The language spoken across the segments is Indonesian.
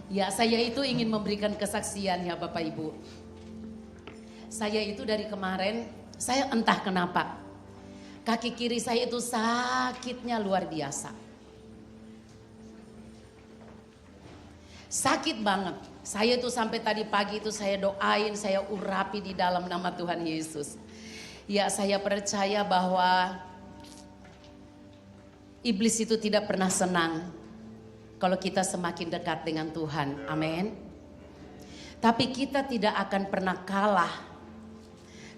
Ya, saya itu ingin memberikan kesaksian ya Bapak Ibu. Saya itu dari kemarin, saya entah kenapa, kaki kiri saya itu sakitnya luar biasa. Sakit banget. Saya itu sampai tadi pagi itu saya doain, saya urapi di dalam nama Tuhan Yesus. Ya, saya percaya bahwa iblis itu tidak pernah senang kalau kita semakin dekat dengan Tuhan. Amin. Tapi kita tidak akan pernah kalah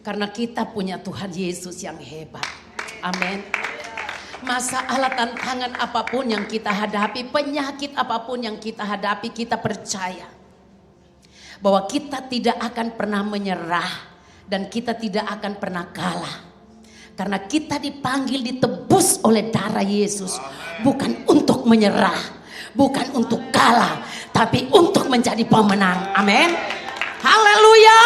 karena kita punya Tuhan Yesus yang hebat. Amin. Masalah, tantangan apapun yang kita hadapi, penyakit apapun yang kita hadapi, kita percaya bahwa kita tidak akan pernah menyerah dan kita tidak akan pernah kalah. Karena kita dipanggil, ditebus oleh darah Yesus. Bukan untuk menyerah, bukan untuk kalah, tapi untuk menjadi pemenang. Amin. Haleluya.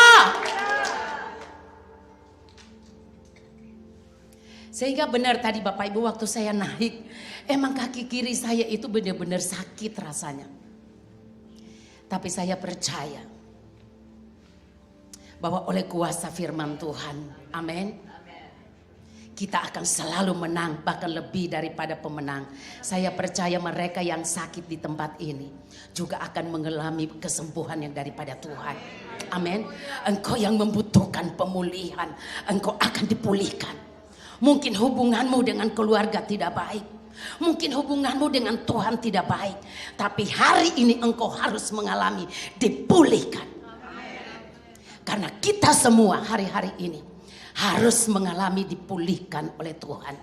Sehingga benar tadi Bapak Ibu waktu saya naik, emang kaki kiri saya itu benar-benar sakit rasanya. Tapi saya percaya bahwa oleh kuasa firman Tuhan, amin, kita akan selalu menang, bahkan lebih daripada pemenang. Saya percaya mereka yang sakit di tempat ini juga akan mengalami kesembuhan yang daripada Tuhan. Amin. Engkau yang membutuhkan pemulihan, engkau akan dipulihkan. Mungkin hubunganmu dengan keluarga tidak baik, mungkin hubunganmu dengan Tuhan tidak baik, tapi hari ini engkau harus mengalami dipulihkan. Karena kita semua hari-hari ini harus mengalami dipulihkan oleh Tuhan.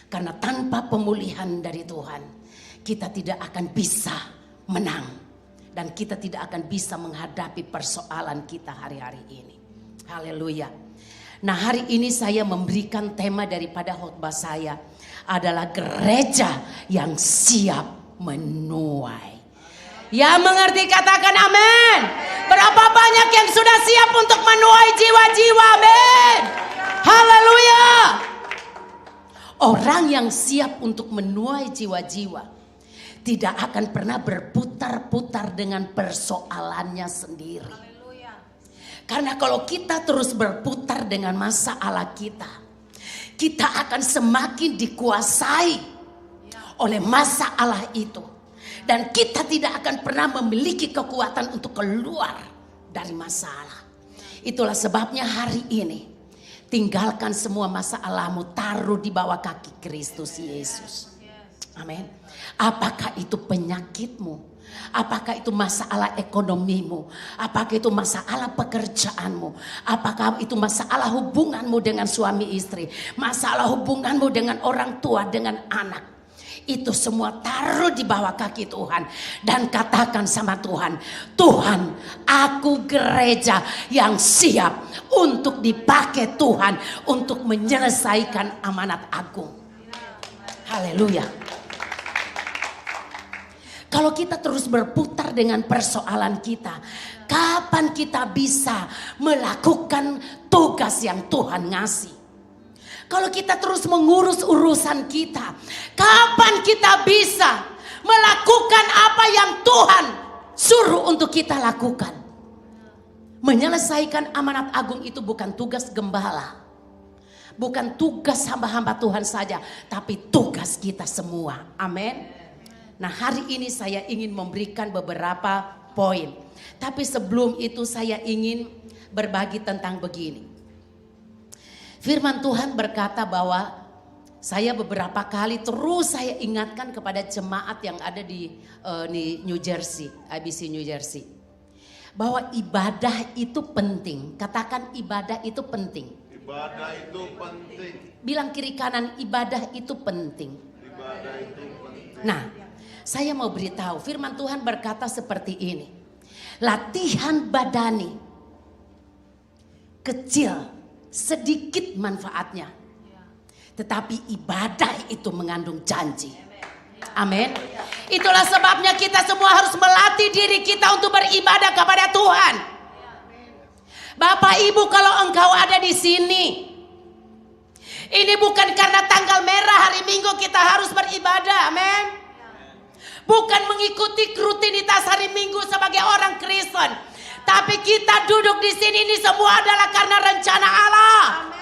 Karena tanpa pemulihan dari Tuhan, kita tidak akan bisa menang. Dan kita tidak akan bisa menghadapi persoalan kita hari-hari ini. Haleluya. Nah, hari ini saya memberikan tema daripada khotbah saya adalah gereja yang siap menuai. Ya, mengerti katakan amin. Berapa banyak yang sudah siap untuk menuai jiwa-jiwa, amin. Haleluya. Orang yang siap untuk menuai jiwa-jiwa tidak akan pernah berputar-putar dengan persoalannya sendiri. Karena kalau kita terus berputar dengan masalah kita, kita akan semakin dikuasai oleh masalah itu. Dan kita tidak akan pernah memiliki kekuatan untuk keluar dari masalah. Itulah sebabnya hari ini, tinggalkan semua masalahmu, taruh di bawah kaki Kristus Yesus. Amin. Apakah itu penyakitmu? Apakah itu masalah ekonomimu? Apakah itu masalah pekerjaanmu? Apakah itu masalah hubunganmu dengan suami istri? Masalah hubunganmu dengan orang tua, dengan anak? Itu semua taruh di bawah kaki Tuhan. Dan katakan sama Tuhan, Tuhan, aku gereja yang siap untuk dipakai Tuhan untuk menyelesaikan amanat agung. Haleluya. Kalau kita terus berputar dengan persoalan kita, kapan kita bisa melakukan tugas yang Tuhan ngasih? Kalau kita terus mengurus urusan kita, kapan kita bisa melakukan apa yang Tuhan suruh untuk kita lakukan? Menyelesaikan amanat agung itu bukan tugas gembala, bukan tugas hamba-hamba Tuhan saja, tapi tugas kita semua. Amin. Nah, hari ini saya ingin memberikan beberapa poin. Tapi sebelum itu saya ingin berbagi tentang begini. Firman Tuhan berkata bahwa saya beberapa kali terus saya ingatkan kepada jemaat yang ada di New Jersey, IBC New Jersey. Bahwa ibadah itu penting. Katakan ibadah itu penting. Ibadah itu penting. Bilang kiri kanan, ibadah itu penting. Ibadah itu penting. Nah, saya mau beritahu, firman Tuhan berkata seperti ini. Latihan badani kecil, sedikit manfaatnya. Tetapi ibadah itu mengandung janji. Amin. Itulah sebabnya kita semua harus melatih diri kita untuk beribadah kepada Tuhan. Bapak Ibu, kalau engkau ada di sini, ini bukan karena tanggal merah hari Minggu kita harus beribadah. Amin. bukan mengikuti rutinitas hari Minggu sebagai orang Kristen. Tapi kita duduk di sini ini semua adalah karena rencana Allah.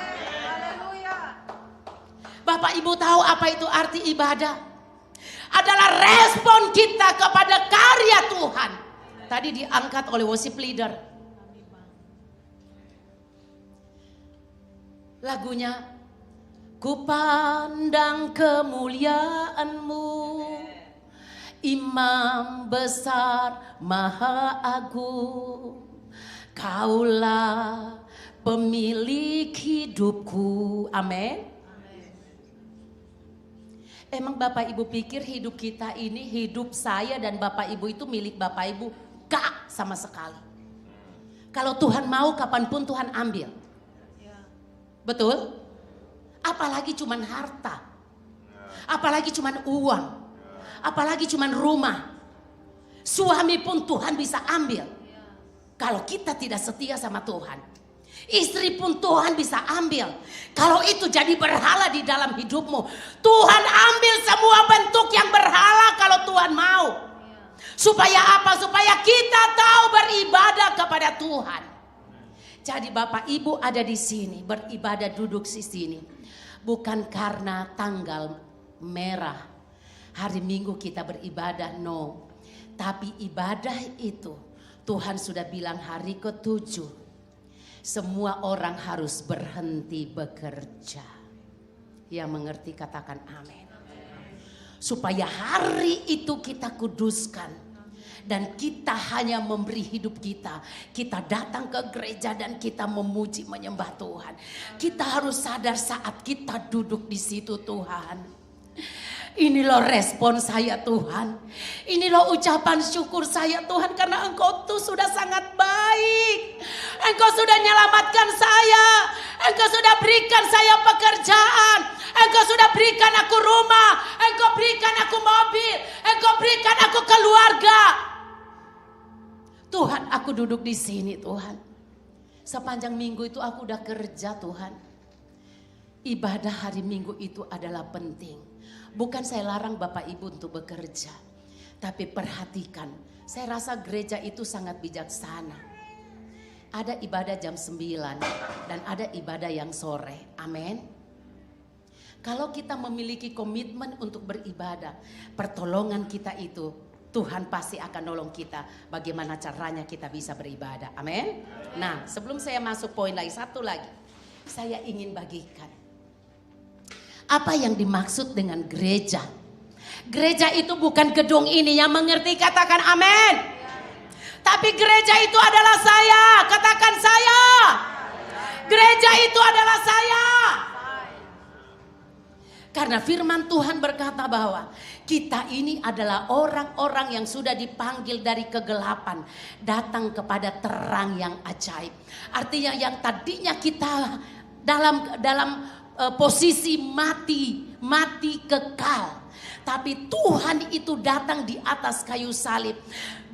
Bapak Ibu tahu apa itu arti ibadah? Adalah respon kita kepada karya Tuhan. Tadi diangkat oleh worship leader. Lagunya, ku pandang kemuliaan-Mu, Imam besar maha agung, Kaulah pemilik hidupku. Amin. Emang Bapak Ibu pikir hidup kita ini, hidup saya dan Bapak Ibu itu milik Bapak Ibu? Gak sama sekali. Kalau Tuhan mau kapanpun Tuhan ambil. Betul? Apalagi cuman harta. Apalagi cuman uang. Apalagi cuman rumah. Suami pun Tuhan bisa ambil. Kalau kita tidak setia sama Tuhan. Istri pun Tuhan bisa ambil. Kalau itu jadi berhala di dalam hidupmu, Tuhan ambil semua bentuk yang berhala kalau Tuhan mau. Supaya apa? Supaya kita tahu beribadah kepada Tuhan. Jadi Bapak Ibu ada di sini, beribadah duduk di sini. Bukan karena tanggal merah, hari Minggu kita beribadah, no. Tapi ibadah itu Tuhan sudah bilang hari ke-7. Semua orang harus berhenti bekerja. Yang mengerti katakan amin. Supaya hari itu kita kuduskan. Dan kita hanya memberi hidup kita. Kita datang ke gereja dan kita memuji menyembah Tuhan. Kita harus sadar saat kita duduk di situ Tuhan. Ini loh respon saya Tuhan. Ini loh ucapan syukur saya Tuhan. Karena Engkau tuh sudah sangat baik. Engkau sudah menyelamatkan saya. Engkau sudah berikan saya pekerjaan. Engkau sudah berikan aku rumah. Engkau berikan aku mobil. Engkau berikan aku keluarga. Tuhan, aku duduk di sini Tuhan. Sepanjang minggu itu aku udah kerja Tuhan. Ibadah hari Minggu itu adalah penting. Bukan saya larang Bapak Ibu untuk bekerja. Tapi perhatikan, saya rasa gereja itu sangat bijaksana. Ada ibadah jam 9 dan ada ibadah yang sore. Amin. Kalau kita memiliki komitmen untuk beribadah, pertolongan kita itu Tuhan pasti akan nolong kita bagaimana caranya kita bisa beribadah. Amin. Nah, sebelum saya masuk poin lagi, satu lagi. Saya ingin bagikan. Apa yang dimaksud dengan gereja? Gereja itu bukan gedung ini, yang mengerti katakan amin. Tapi gereja itu adalah saya, katakan saya. Gereja itu adalah saya. Karena firman Tuhan berkata bahwa kita ini adalah orang-orang yang sudah dipanggil dari kegelapan datang kepada terang yang ajaib. Artinya yang tadinya kita dalam posisi mati kekal. Tapi Tuhan itu datang di atas kayu salib.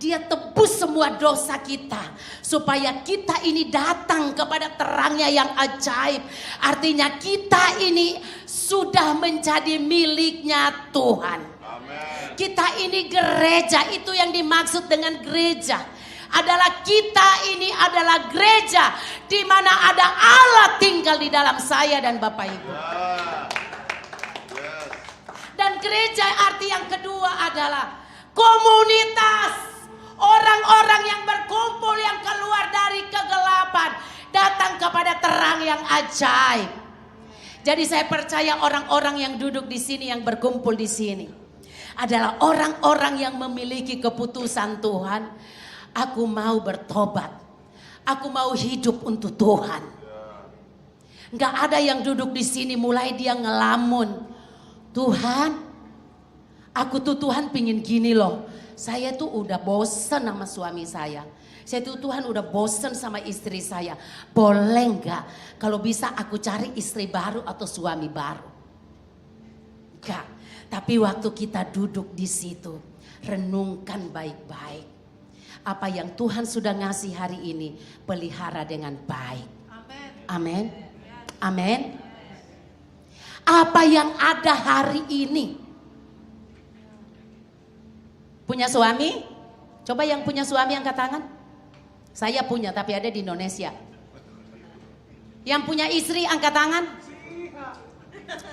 Dia tebus semua dosa kita. Supaya kita ini datang kepada terangnya yang ajaib. Artinya kita ini sudah menjadi miliknya Tuhan. Amen. Kita ini gereja, itu yang dimaksud dengan gereja. Adalah kita ini adalah gereja. Di mana ada Allah tinggal di dalam saya dan Bapak Ibu. Dan gereja arti yang kedua adalah komunitas. Orang-orang yang berkumpul yang keluar dari kegelapan. Datang kepada terang yang ajaib. Jadi saya percaya orang-orang yang duduk di sini, yang berkumpul di sini. Adalah orang-orang yang memiliki keputusan Tuhan. Aku mau bertobat. Aku mau hidup untuk Tuhan. Gak ada yang duduk di sini mulai dia ngelamun. Tuhan, aku tuh Tuhan pingin gini loh. Saya tuh udah bosen sama suami saya. Saya tuh Tuhan udah bosen sama istri saya. Boleh gak kalau bisa aku cari istri baru atau suami baru? Gak. Tapi waktu kita duduk di situ, renungkan baik-baik. Apa yang Tuhan sudah ngasih hari ini, pelihara dengan baik. Amin. Amin. Apa yang ada hari ini, Punya suami? Coba yang punya suami angkat tangan. Saya punya tapi ada di Indonesia. Yang punya istri angkat tangan.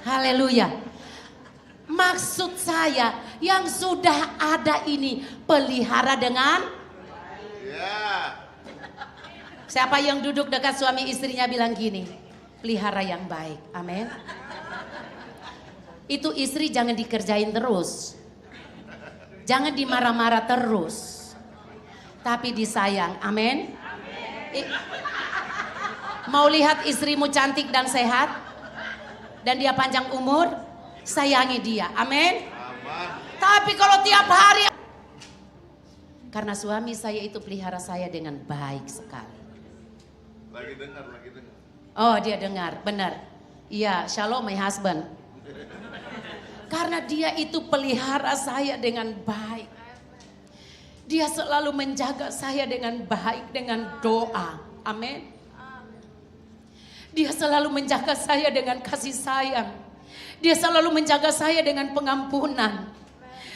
Haleluya. Maksud saya yang sudah ada ini pelihara dengan Ya. siapa yang duduk dekat suami istrinya bilang gini, pelihara yang baik. Amin. Itu istri jangan dikerjain terus. Jangan dimarah-marah terus. Tapi disayang. Amin. Mau lihat istrimu cantik dan sehat dan dia panjang umur, sayangi dia. Amin. Tapi kalau tiap hari, karena suami saya itu pelihara saya dengan baik sekali. Lagi dengar. Oh, dia dengar, benar. Iya, shalom my husband. Karena dia itu pelihara saya dengan baik. Dia selalu menjaga saya dengan baik, dengan doa. Amin. Dia selalu menjaga saya dengan kasih sayang. Dia selalu menjaga saya dengan pengampunan.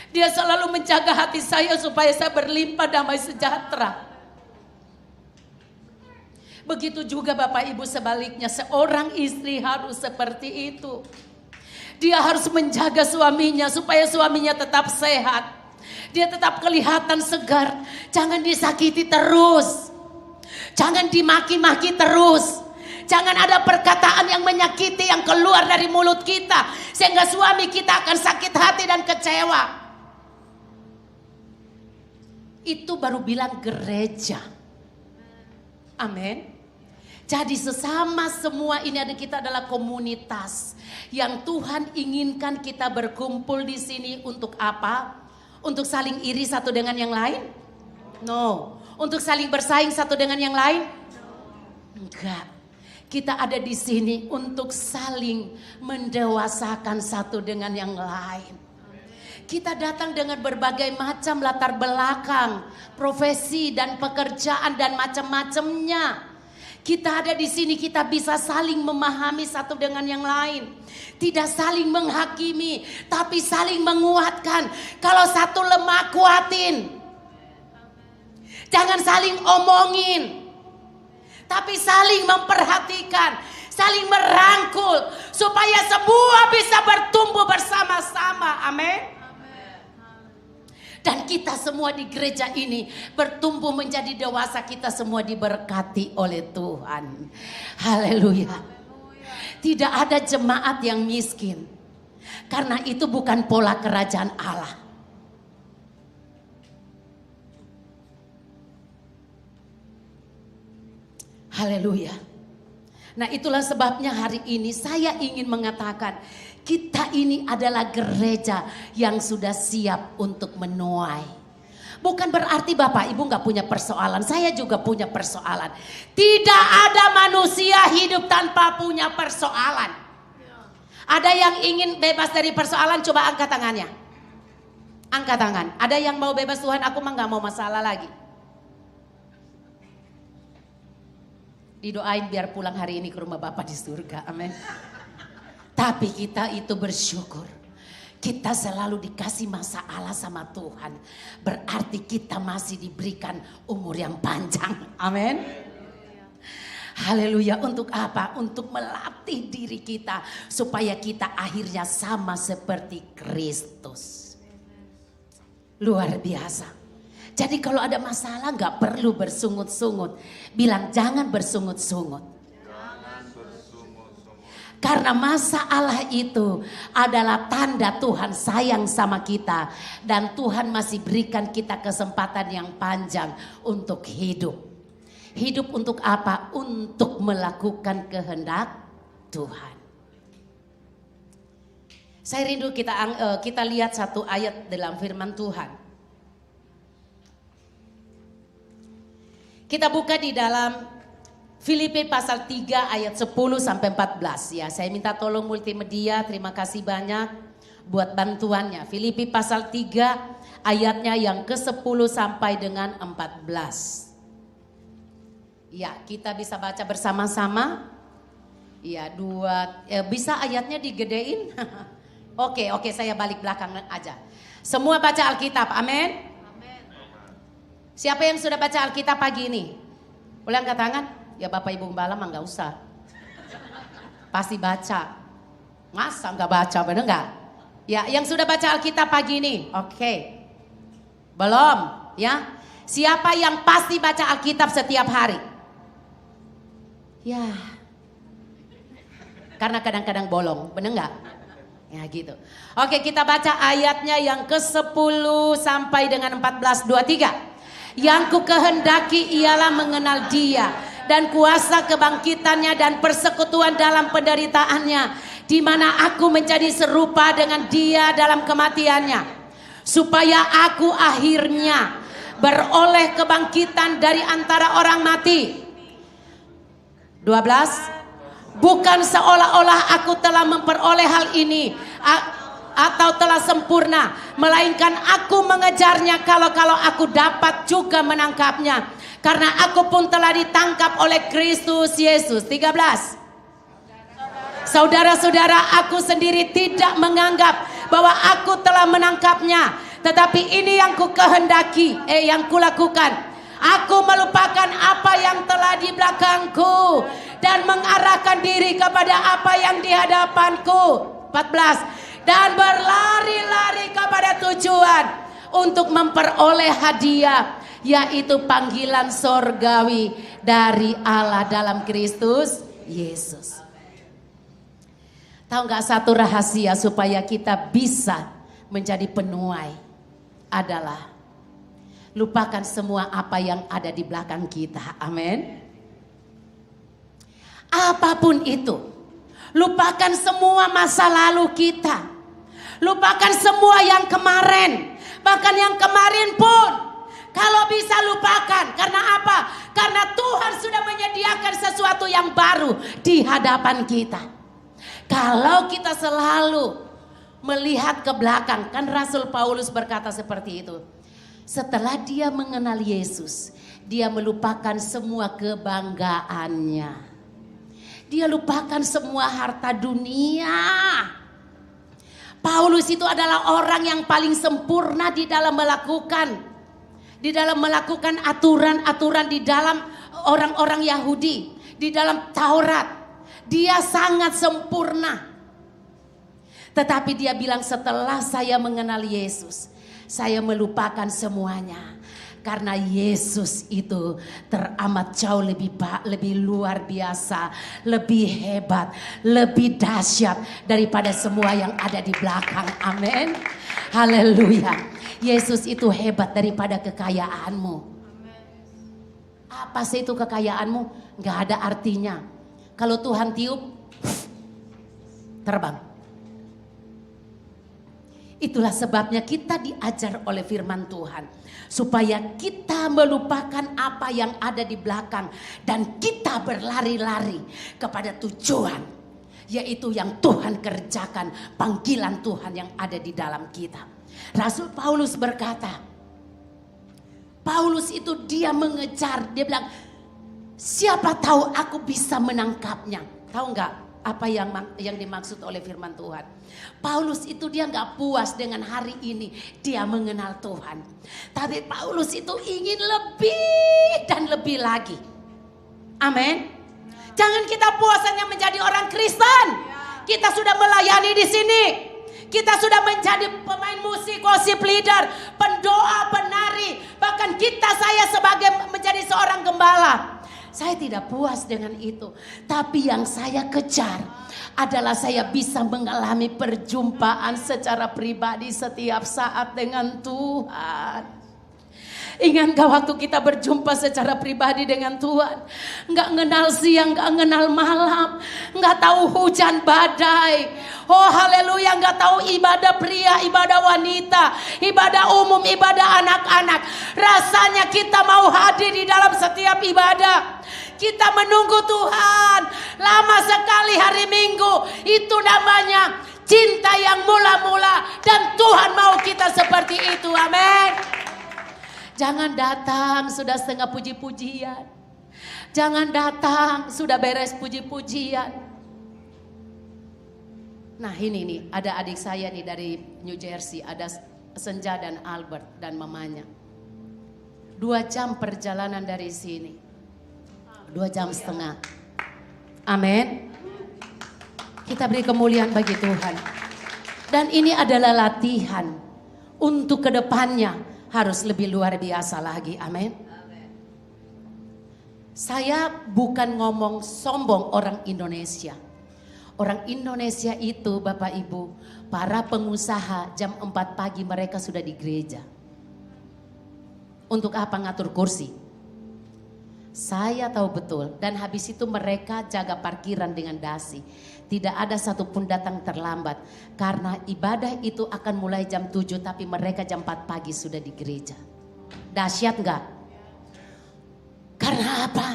Dia selalu menjaga hati saya supaya saya berlimpah damai sejahtera. Begitu juga Bapak Ibu sebaliknya, seorang istri harus seperti itu. Dia harus menjaga suaminya supaya suaminya tetap sehat. Dia tetap kelihatan segar. Jangan disakiti terus. Jangan dimaki-maki terus. Jangan ada perkataan yang menyakiti yang keluar dari mulut kita. Sehingga suami kita akan sakit hati dan kecewa. Itu baru bilang gereja. Amin. Jadi sesama semua ini ada, kita adalah komunitas yang Tuhan inginkan kita berkumpul di sini untuk apa? Untuk saling iri satu dengan yang lain? No. Untuk saling bersaing satu dengan yang lain? Enggak. Kita ada di sini untuk saling mendewasakan satu dengan yang lain. Kita datang dengan berbagai macam latar belakang, profesi dan pekerjaan dan macam-macamnya. Kita ada di sini, kita bisa saling memahami satu dengan yang lain. Tidak saling menghakimi, tapi saling menguatkan. Kalau satu lemah, kuatin. Jangan saling omongin, tapi saling memperhatikan, saling merangkul, supaya semua bisa bertumbuh bersama-sama. Amin. Dan kita semua di gereja ini bertumbuh menjadi dewasa, kita semua diberkati oleh Tuhan. Haleluya. Tidak ada jemaat yang miskin. Karena itu bukan pola kerajaan Allah. Haleluya. Nah, itulah sebabnya hari ini saya ingin mengatakan, kita ini adalah gereja yang sudah siap untuk menuai. Bukan berarti Bapak Ibu gak punya persoalan. Saya juga punya persoalan. Tidak ada manusia hidup tanpa punya persoalan. Ada yang ingin bebas dari persoalan? Coba angkat tangannya. Angkat tangan. Ada yang mau bebas? Tuhan, aku mah gak mau masalah lagi. Didoain biar pulang hari ini ke rumah Bapak di surga. Amin. Tapi kita itu bersyukur. Kita selalu dikasih masalah sama Tuhan. Berarti kita masih diberikan umur yang panjang. Amin. Haleluya. Untuk apa? Untuk melatih diri kita. Supaya kita akhirnya sama seperti Kristus. Luar biasa. Jadi kalau ada masalah gak perlu bersungut-sungut. Bilang jangan bersungut-sungut. Karena masalah itu adalah tanda Tuhan sayang sama kita. Dan Tuhan masih berikan kita kesempatan yang panjang untuk hidup. Hidup untuk apa? Untuk melakukan kehendak Tuhan. Saya rindu kita lihat satu ayat dalam firman Tuhan. Kita buka di dalam Filipi pasal 3 ayat 10 sampai 14 ya. Saya minta tolong multimedia, terima kasih banyak buat bantuannya. Filipi pasal 3 ayatnya yang ke-10 sampai dengan 14. Ya, kita bisa baca bersama-sama. Ya, bisa ayatnya digedein? Oke, saya balik belakang aja. Semua baca Alkitab, amin. Siapa yang sudah baca Alkitab pagi ini? Boleh angkat tangan? Ya Bapak Ibu Gembala mah nggak usah. Pasti baca. Masa nggak baca, bener nggak? Ya, yang sudah baca Alkitab pagi ini, oke. Belum, ya? Siapa yang pasti baca Alkitab setiap hari? Ya, karena kadang-kadang bolong, bener nggak? Ya gitu. Oke, kita baca ayatnya yang ke-10 sampai dengan 14, 23. Yang ku kehendaki ialah mengenal Dia dan kuasa kebangkitannya dan persekutuan dalam penderitaannya, di mana aku menjadi serupa dengan Dia dalam kematiannya, supaya aku akhirnya beroleh kebangkitan dari antara orang mati. 12. Bukan seolah-olah aku telah memperoleh hal ini atau telah sempurna, melainkan aku mengejarnya kalau aku dapat juga menangkapnya, karena aku pun telah ditangkap oleh Kristus Yesus. 13. Saudara-saudara, aku sendiri tidak menganggap bahwa aku telah menangkapnya, tetapi ini yang ku kehendaki, yang kulakukan. Aku melupakan apa yang telah di belakangku dan mengarahkan diri kepada apa yang di hadapanku. 14. Dan berlari-lari kepada tujuan untuk memperoleh hadiah, yaitu panggilan sorgawi dari Allah dalam Kristus Yesus. Tahu nggak satu rahasia supaya kita bisa menjadi penuai adalah lupakan semua apa yang ada di belakang kita. Amin. Apapun itu, lupakan semua masa lalu kita, lupakan semua yang kemarin, bahkan yang kemarin pun kalau bisa lupakan. Karena apa? Karena Tuhan sudah menyediakan sesuatu yang baru di hadapan kita. Kalau kita selalu melihat ke belakang, kan Rasul Paulus berkata seperti itu. Setelah dia mengenal Yesus, dia melupakan semua kebanggaannya. Dia lupakan semua harta dunia. Paulus itu adalah orang yang paling sempurna di dalam melakukan aturan-aturan di dalam orang-orang Yahudi, di dalam Taurat. Dia sangat sempurna. Tetapi dia bilang, setelah saya mengenal Yesus, saya melupakan semuanya. Karena Yesus itu teramat jauh lebih luar biasa, lebih hebat, lebih dahsyat daripada semua yang ada di belakang. Amin. Haleluya. Yesus itu hebat daripada kekayaanmu. Apa sih itu kekayaanmu? Gak ada artinya. Kalau Tuhan tiup, terbang. Itulah sebabnya kita diajar oleh firman Tuhan, supaya kita melupakan apa yang ada di belakang dan kita berlari-lari kepada tujuan, yaitu yang Tuhan kerjakan, panggilan Tuhan yang ada di dalam kita. Rasul Paulus berkata, Paulus itu dia mengejar, dia bilang, siapa tahu aku bisa menangkapnya. Tahu nggak apa yang dimaksud oleh firman Tuhan? Paulus itu dia nggak puas dengan hari ini dia mengenal Tuhan, tapi Paulus itu ingin lebih dan lebih lagi. Amin. Jangan kita puas hanya menjadi orang Kristen. Kita sudah melayani di sini. Kita sudah menjadi pemain musik, worship leader, pendoa, penari. Bahkan saya sebagai menjadi seorang gembala. Saya tidak puas dengan itu. Tapi yang saya kejar adalah saya bisa mengalami perjumpaan secara pribadi setiap saat dengan Tuhan. Ingat gak waktu kita berjumpa secara pribadi dengan Tuhan? Gak kenal siang, gak kenal malam. Gak tahu hujan badai. Oh haleluya, gak tahu ibadah pria, ibadah wanita, ibadah umum, ibadah anak-anak. Rasanya kita mau hadir di dalam setiap ibadah. Kita menunggu Tuhan. Lama sekali hari Minggu. Itu namanya cinta yang mula-mula. Dan Tuhan mau kita seperti itu. Amin. Jangan datang sudah setengah puji-pujian. Jangan datang sudah beres puji-pujian. Nah ini nih, ada adik saya nih dari New Jersey. Ada Senja dan Albert dan mamanya. 2 jam perjalanan dari sini. 2 jam setengah. Amin. Kita beri kemuliaan bagi Tuhan. Dan ini adalah latihan untuk kedepannya harus lebih luar biasa lagi. Amin. Saya bukan ngomong sombong orang Indonesia. Orang Indonesia itu Bapak Ibu, para pengusaha jam 4 pagi mereka sudah di gereja. Untuk apa ngatur kursi? Saya tahu betul, dan habis itu mereka jaga parkiran dengan dasi. Tidak ada satupun datang terlambat. Karena ibadah itu akan mulai jam 7, tapi mereka jam 4 pagi sudah di gereja. Dahsyat enggak? Karena apa?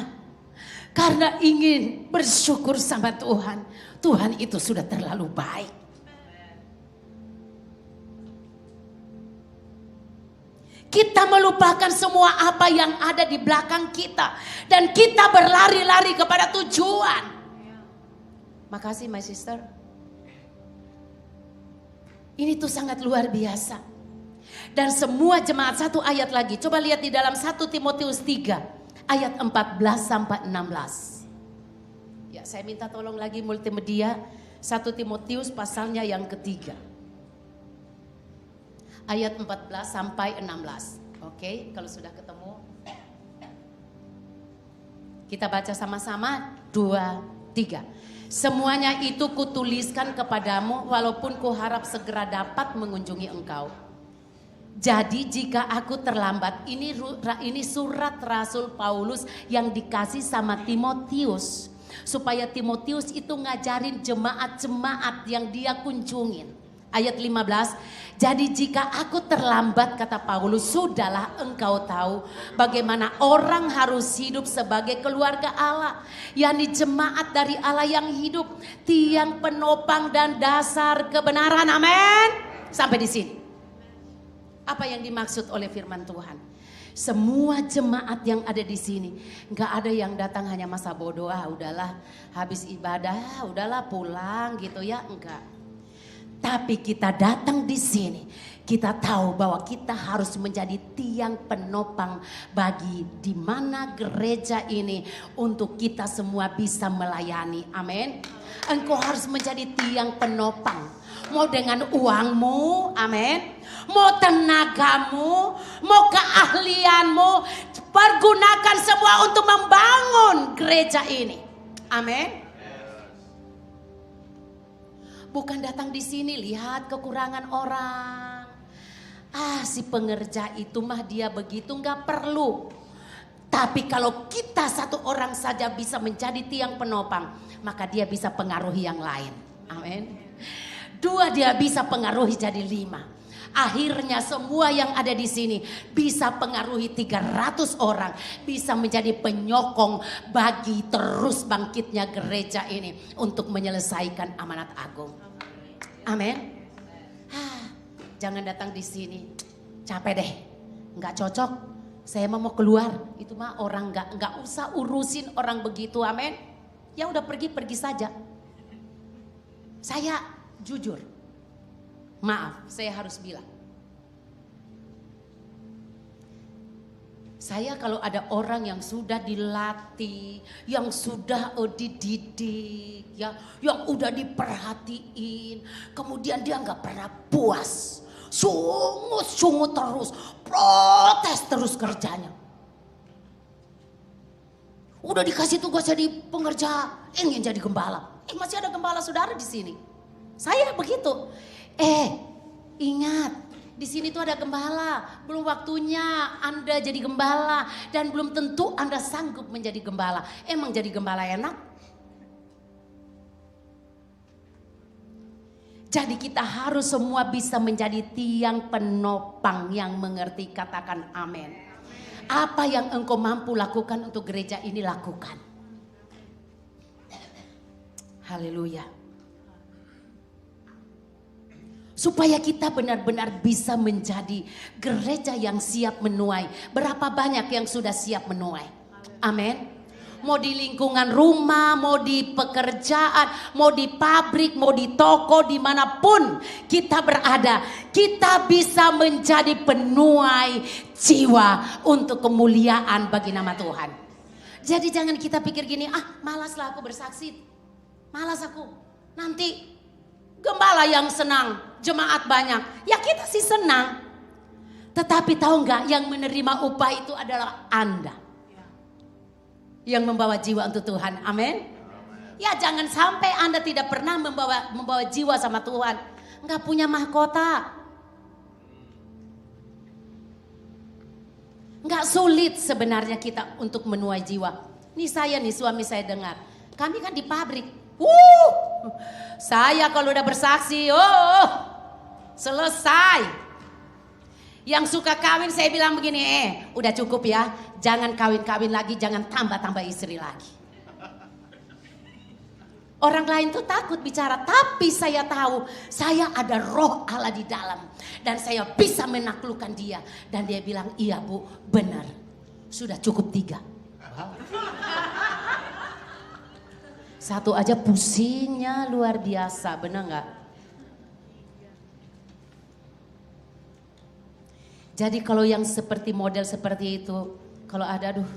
Karena ingin bersyukur sama Tuhan. Tuhan itu sudah terlalu baik. Kita melupakan semua apa yang ada di belakang kita. Dan kita berlari-lari kepada tujuan. Makasih my sister. Ini tuh sangat luar biasa. Dan semua jemaat, satu ayat lagi. Coba lihat di dalam 1 Timotius 3 ayat 14 sampai 16. Ya, saya minta tolong lagi multimedia. 1 Timotius pasalnya yang ketiga. Ayat 14 sampai 16. Oke, kalau sudah ketemu. Kita baca sama-sama. 2, 3. Semuanya itu kutuliskan kepadamu walaupun kuharap segera dapat mengunjungi engkau. Jadi jika aku terlambat, ini surat Rasul Paulus yang dikasih sama Timotius. Supaya Timotius itu ngajarin jemaat-jemaat yang dia kunjungin. Ayat 15, jadi jika aku terlambat kata Paulus, sudahlah engkau tahu bagaimana orang harus hidup sebagai keluarga Allah. yakni jemaat dari Allah yang hidup, tiang penopang dan dasar kebenaran, amin. Sampai di sini. Apa yang dimaksud oleh firman Tuhan? Semua jemaat yang ada di sini, nggak ada yang datang hanya masa bodoh, udahlah habis ibadah, udahlah pulang gitu ya, enggak. Tapi kita datang di sini, kita tahu bahwa kita harus menjadi tiang penopang bagi di mana gereja ini untuk kita semua bisa melayani. Amin. Engkau harus menjadi tiang penopang. Mau dengan uangmu, amin. Mau tenagamu, mau keahlianmu, pergunakan semua untuk membangun gereja ini. Amin. Bukan datang di sini lihat kekurangan orang. Si pengerja itu mah dia begitu, nggak perlu. Tapi kalau kita satu orang saja bisa menjadi tiang penopang, maka dia bisa pengaruhi yang lain. Amin. 2 dia bisa pengaruhi jadi 5. Akhirnya semua yang ada di sini bisa pengaruhi 300 orang. Bisa menjadi penyokong bagi terus bangkitnya gereja ini untuk menyelesaikan amanat agung. Amin. Jangan datang di sini capek deh, nggak cocok. Saya mau keluar. Itu mah orang nggak usah urusin orang begitu, amin. Ya udah pergi saja. Saya jujur. Maaf, saya harus bilang. Saya kalau ada orang yang sudah dilatih, yang sudah dididik, ya, yang udah diperhatiin, kemudian dia nggak pernah puas, sungut terus, protes terus kerjanya. Udah dikasih tugas jadi pengerja, ingin jadi gembala. Masih ada gembala saudara di sini. Saya begitu. Ingat, di sini tuh ada gembala. Belum waktunya Anda jadi gembala dan belum tentu Anda sanggup menjadi gembala. Emang jadi gembala enak? Jadi kita harus semua bisa menjadi tiang penopang yang mengerti, katakan amin. Apa yang engkau mampu lakukan untuk gereja ini, lakukan. Haleluya. Supaya kita benar-benar bisa menjadi gereja yang siap menuai. Berapa banyak yang sudah siap menuai? Amin. Mau di lingkungan rumah, mau di pekerjaan, mau di pabrik, mau di toko, dimanapun kita berada, kita bisa menjadi penuai jiwa untuk kemuliaan bagi nama Tuhan. Jadi jangan kita pikir gini, malaslah aku bersaksi, malas aku. Nanti gembala yang senang, jemaat banyak, ya kita sih senang. Tetapi tahu nggak, yang menerima upah itu adalah Anda. Yang membawa jiwa untuk Tuhan, amin. Ya jangan sampai Anda tidak pernah membawa jiwa sama Tuhan, nggak punya mahkota. Nggak sulit sebenarnya kita untuk menuai jiwa. Nih suami saya dengar, kami kan di pabrik, saya kalau udah bersaksi, selesai. Yang suka kawin saya bilang begini, udah cukup ya, jangan kawin-kawin lagi, jangan tambah-tambah istri lagi. Orang lain tuh takut bicara, tapi saya tahu saya ada roh Allah di dalam dan saya bisa menaklukkan dia. Dan dia bilang, iya Bu, benar, sudah cukup 3. Satu aja pusingnya luar biasa, benar nggak? Jadi kalau yang seperti model seperti itu, kalau ada, aduh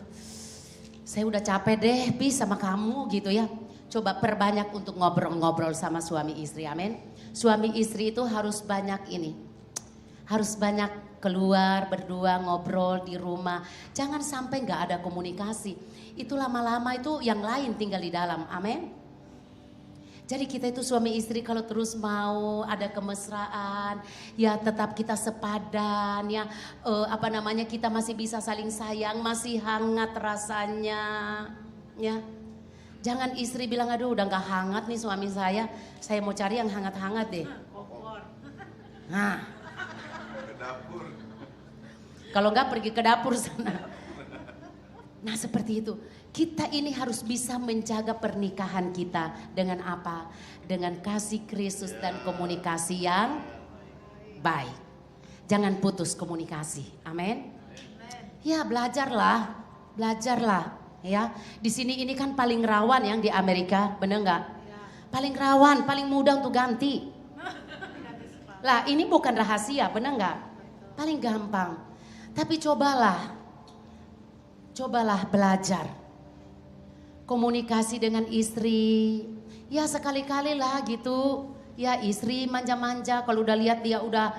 saya udah capek deh sama kamu gitu ya. Coba perbanyak untuk ngobrol-ngobrol sama suami istri, amin. Suami istri itu harus banyak harus banyak keluar berdua ngobrol di rumah. Jangan sampai gak ada komunikasi. Itu lama-lama itu yang lain tinggal di dalam, amin. Jadi kita itu suami istri kalau terus mau ada kemesraan, ya tetap kita sepadan, ya kita masih bisa saling sayang, masih hangat rasanya, ya. Jangan istri bilang, aduh udah gak hangat nih suami saya mau cari yang hangat-hangat deh. Nah, Ke dapur. kalau gak pergi ke dapur sana. Nah seperti itu. Kita ini harus bisa menjaga pernikahan kita dengan apa? Dengan kasih Kristus dan komunikasi yang baik. Jangan putus komunikasi. Amin. Ya belajarlah. Ya. Di sini ini kan paling rawan yang di Amerika, bener nggak? Paling rawan, paling mudah untuk ganti. Lah ini bukan rahasia, bener nggak? Paling gampang. Tapi cobalah belajar. Komunikasi dengan istri, ya sekali-kali lah gitu. Ya istri manja-manja, kalau udah lihat dia udah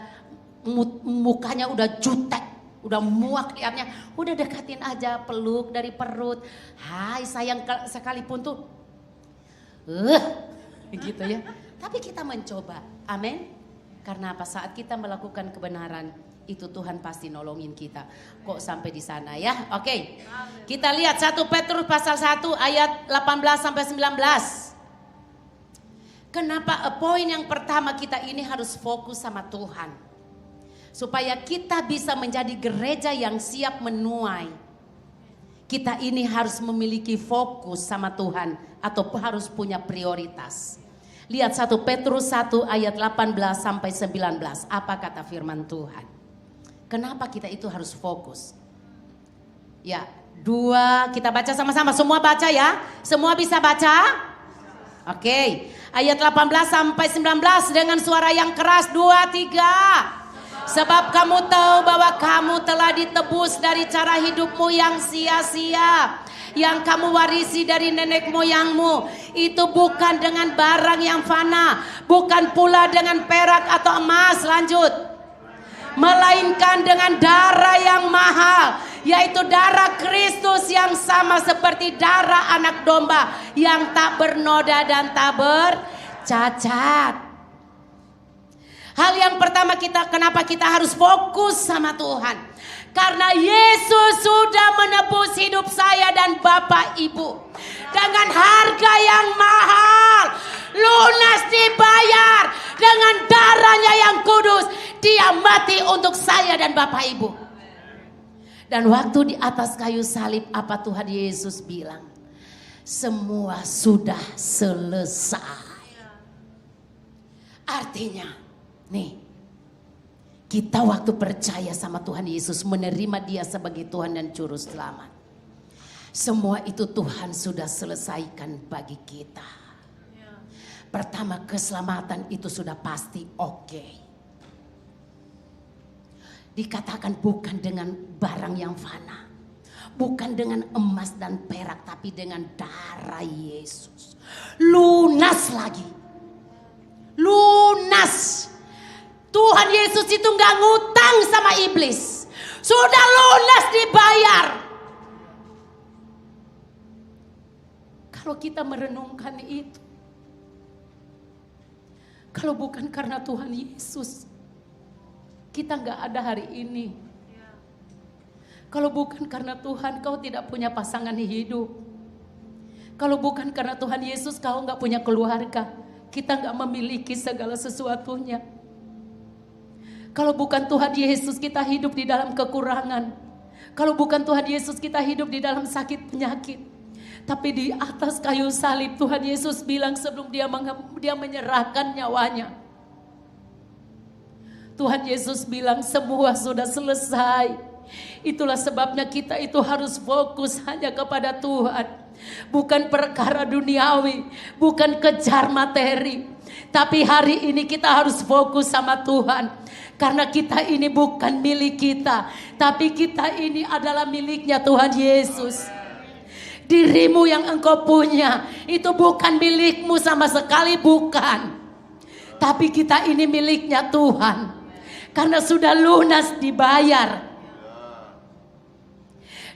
mukanya udah jutek, udah muak liatnya, udah dekatin aja, peluk dari perut. Hai sayang, sekalipun tuh, gitu ya. Tapi kita mencoba, amin. Karena apa? Saat kita melakukan kebenaran, itu Tuhan pasti nolongin kita. Kok sampai di sana ya? Oke. Kita lihat 1 Petrus pasal 1 ayat 18 sampai 19. Kenapa poin yang pertama kita ini harus fokus sama Tuhan. Supaya kita bisa menjadi gereja yang siap menuai. Kita ini harus memiliki fokus sama Tuhan atau harus punya prioritas. Lihat 1 Petrus 1 ayat 18 sampai 19. Apa kata firman Tuhan? Kenapa kita itu harus fokus? Ya, 2, kita baca sama-sama. Semua baca ya? Semua bisa baca? Oke. Ayat 18 sampai 19 dengan suara yang keras. 2, 3. Sebab kamu tahu bahwa kamu telah ditebus dari cara hidupmu yang sia-sia, yang kamu warisi dari nenek moyangmu. Itu bukan dengan barang yang fana, bukan pula dengan perak atau emas. Lanjut. Melainkan dengan darah yang mahal, yaitu darah Kristus yang sama seperti darah anak domba yang tak bernoda dan tak bercacat. Hal yang pertama kenapa kita harus fokus sama Tuhan? Karena Yesus sudah menebus hidup saya dan Bapak Ibu dengan harga yang mahal, lunas dibayar dengan darahnya yang kudus. Dia mati untuk saya dan Bapak Ibu. Dan waktu di atas kayu salib, apa Tuhan Yesus bilang? Semua sudah selesai. Artinya, nih, kita waktu percaya sama Tuhan Yesus, menerima Dia sebagai Tuhan dan Juru Selamat, Semua itu Tuhan sudah selesaikan bagi kita. Pertama, keselamatan itu sudah pasti oke. Dikatakan bukan dengan barang yang fana, bukan dengan emas dan perak, tapi dengan darah Yesus. Lunas lagi. Lunas. Tuhan Yesus itu gak ngutang sama iblis. Sudah lunas dibayar. Kalau kita merenungkan itu, kalau bukan karena Tuhan Yesus, kita gak ada hari ini. Kalau bukan karena Tuhan, kau tidak punya pasangan hidup. Kalau bukan karena Tuhan Yesus, kau gak punya keluarga. Kita gak memiliki segala sesuatunya. Kalau bukan Tuhan Yesus, kita hidup di dalam kekurangan. Kalau bukan Tuhan Yesus, kita hidup di dalam sakit penyakit. Tapi di atas kayu salib, Tuhan Yesus bilang sebelum dia menyerahkan nyawanya, Tuhan Yesus bilang semua sudah selesai. Itulah sebabnya kita itu harus fokus hanya kepada Tuhan. Bukan perkara duniawi, bukan kejar materi. Tapi hari ini kita harus fokus sama Tuhan. Karena kita ini bukan milik kita, tapi kita ini adalah miliknya Tuhan Yesus. Dirimu yang engkau punya itu bukan milikmu sama sekali, bukan. Tapi kita ini miliknya Tuhan. Karena sudah lunas dibayar.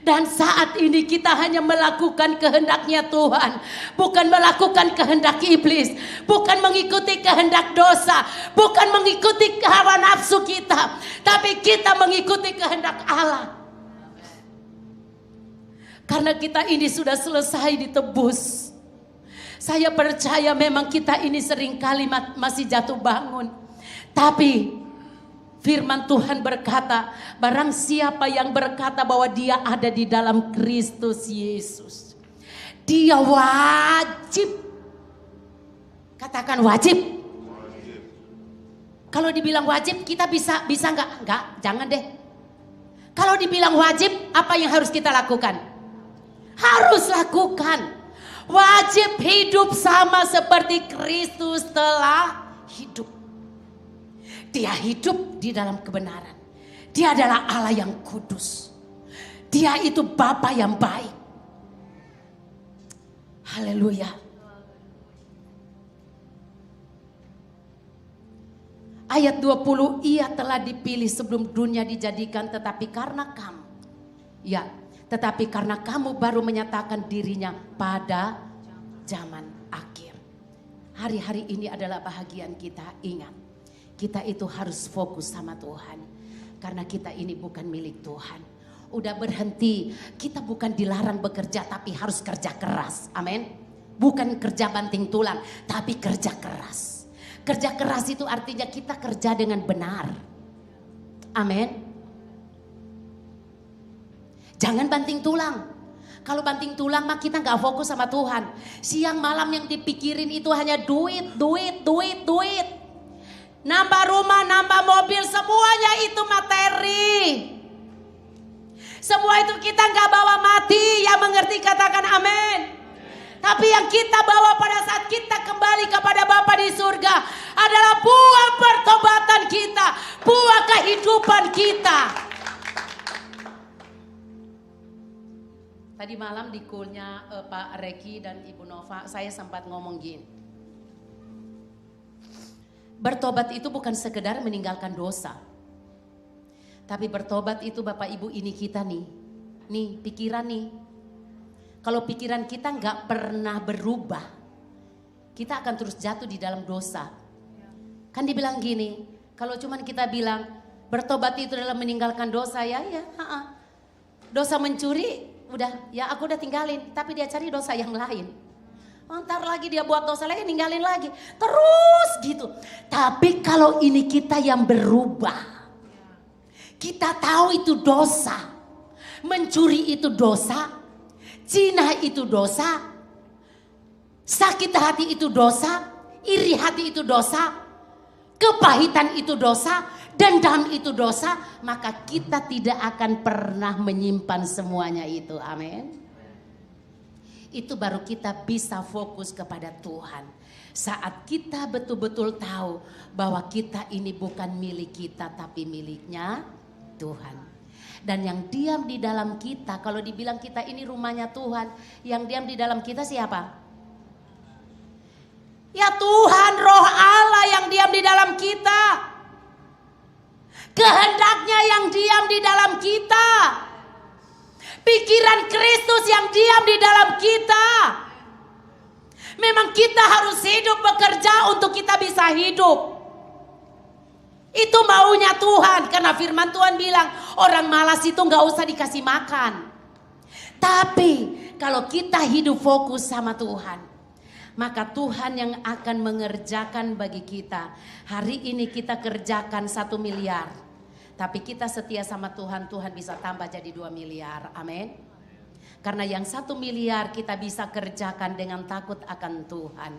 Dan saat ini kita hanya melakukan kehendaknya Tuhan. Bukan melakukan kehendak iblis. Bukan mengikuti kehendak dosa. Bukan mengikuti hawa nafsu kita. Tapi kita mengikuti kehendak Allah. Karena kita ini sudah selesai ditebus. Saya percaya memang kita ini seringkali masih jatuh bangun. Tapi firman Tuhan berkata, barang siapa yang berkata bahwa dia ada di dalam Kristus Yesus, dia wajib. Katakan wajib. Kalau dibilang wajib, kita bisa enggak? Enggak, jangan deh. Kalau dibilang wajib, apa yang harus kita lakukan? Harus lakukan. Wajib hidup sama seperti Kristus telah hidup. Dia hidup di dalam kebenaran. Dia adalah Allah yang kudus. Dia itu Bapa yang baik. Haleluya. Ayat 20, ia telah dipilih sebelum dunia dijadikan, tetapi karena kamu baru menyatakan dirinya pada zaman akhir. Hari-hari ini adalah bahagian kita. Ingat, kita itu harus fokus sama Tuhan. Karena kita ini bukan milik Tuhan. Udah berhenti. Kita bukan dilarang bekerja, tapi harus kerja keras. Amin. Bukan kerja banting tulang, tapi kerja keras. Kerja keras itu artinya kita kerja dengan benar. Amin. Jangan banting tulang. Kalau banting tulang mah kita gak fokus sama Tuhan. Siang malam yang dipikirin itu hanya duit. Nambah rumah, nambah mobil, semuanya itu materi. Semua itu kita gak bawa mati. Yang mengerti katakan amin. Tapi yang kita bawa pada saat kita kembali kepada Bapa di surga adalah buah pertobatan kita, buah kehidupan kita. Tadi malam di call-nya Pak Reki dan Ibu Nova, saya sempat ngomong gini. Bertobat itu bukan sekedar meninggalkan dosa. Tapi bertobat itu Bapak Ibu ini kita nih pikiran nih. Kalau pikiran kita nggak pernah berubah, kita akan terus jatuh di dalam dosa. Kan dibilang gini, kalau cuman kita bilang bertobat itu adalah meninggalkan dosa, dosa mencuri, udah ya aku udah tinggalin, tapi dia cari dosa yang lain. Ntar lagi dia buat dosa lagi, ninggalin lagi, terus gitu. Tapi kalau ini kita yang berubah, kita tahu itu dosa, mencuri itu dosa, zina itu dosa, sakit hati itu dosa, iri hati itu dosa, kepahitan itu dosa, dendam itu dosa. Maka kita tidak akan pernah menyimpan semuanya itu. Amin. Itu baru kita bisa fokus kepada Tuhan. Saat kita betul-betul tahu bahwa kita ini bukan milik kita tapi miliknya Tuhan. Dan yang diam di dalam kita, kalau dibilang kita ini rumahnya Tuhan, yang diam di dalam kita siapa? Ya Tuhan, Roh Allah yang diam di dalam kita. Kehendaknya yang diam di dalam kita. Pikiran Kristus yang diam di dalam kita. Memang kita harus hidup bekerja untuk kita bisa hidup. Itu maunya Tuhan. Karena firman Tuhan bilang orang malas itu gak usah dikasih makan. Tapi kalau kita hidup fokus sama Tuhan, maka Tuhan yang akan mengerjakan bagi kita. Hari ini kita kerjakan 1 miliar. Tapi kita setia sama Tuhan, Tuhan bisa tambah jadi 2 miliar. Amin. Karena yang 1 miliar kita bisa kerjakan dengan takut akan Tuhan.